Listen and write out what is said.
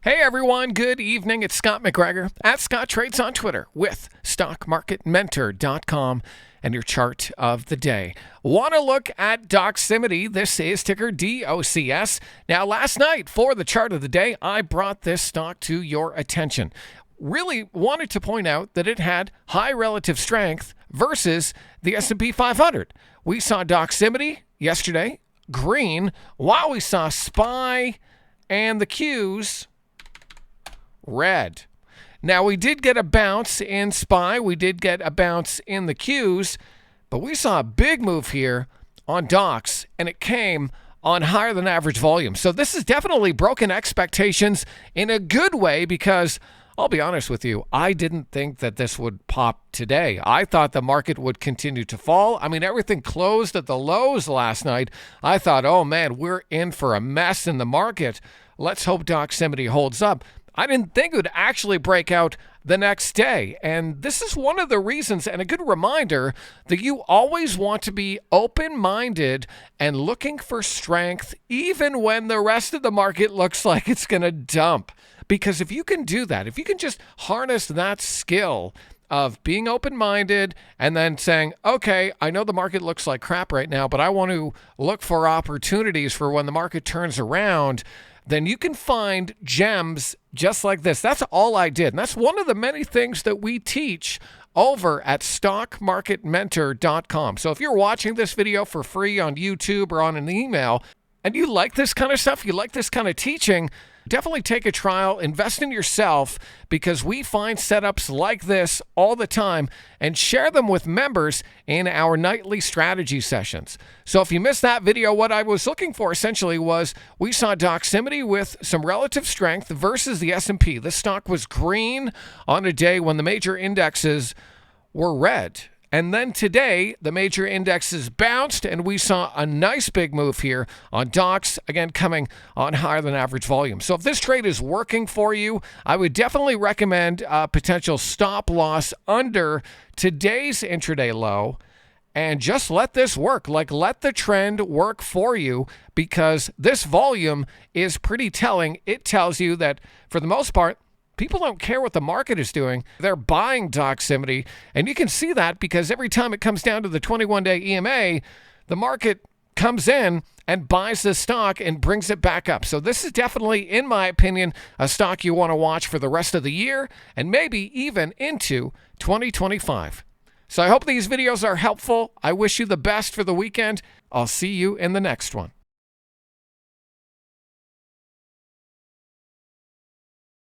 Hey everyone, good evening. It's Scott McGregor at Scott Trades on Twitter with StockMarketMentor.com and your chart of the day. Want to look at Doximity? This is ticker DOCS. Now, last night for the chart of the day, I brought this stock to your attention. Really wanted to point out that it had high relative strength versus the S&P 500. We saw Doximity yesterday, green, while we saw SPY and the Qs red. Now, we did get a bounce in SPY. We did get a bounce in the Qs, but we saw a big move here on DOX, and it came on higher than average volume. So this has definitely broken expectations in a good way because I'll be honest with you, I didn't think that this would pop today. I thought the market would continue to fall. I mean, everything closed at the lows last night. I thought, oh man, we're in for a mess in the market. Let's hope Doximity holds up. I didn't think it would actually break out the next day. And this is one of the reasons, and a good reminder, that you always want to be open-minded and looking for strength even when the rest of the market looks like it's going to dump. Because if you can do that, if you can just harness that skill of being open-minded and then saying, okay, I know the market looks like crap right now, but I want to look for opportunities for when the market turns around, then you can find gems just like this. That's all I did. And that's one of the many things that we teach over at StockMarketMentor.com. So if you're watching this video for free on YouTube or on an email, and you like this kind of stuff, you like this kind of teaching, definitely take a trial, invest in yourself, because we find setups like this all the time and share them with members in our nightly strategy sessions. So if you missed that video, what I was looking for essentially was we saw Doximity with some relative strength versus the S&P. This stock was green on a day when the major indexes were red. And then today, the major indexes bounced, and we saw a nice big move here on DOX, again, coming on higher than average volume. So if this trade is working for you, I would definitely recommend a potential stop loss under today's intraday low, and just let this work. Like, let the trend work for you, because this volume is pretty telling. It tells you that, for the most part, people don't care what the market is doing. They're buying Doximity, and you can see that because every time it comes down to the 21-day EMA, the market comes in and buys the stock and brings it back up. So this is definitely, in my opinion, a stock you want to watch for the rest of the year and maybe even into 2025. So I hope these videos are helpful. I wish you the best for the weekend. I'll see you in the next one.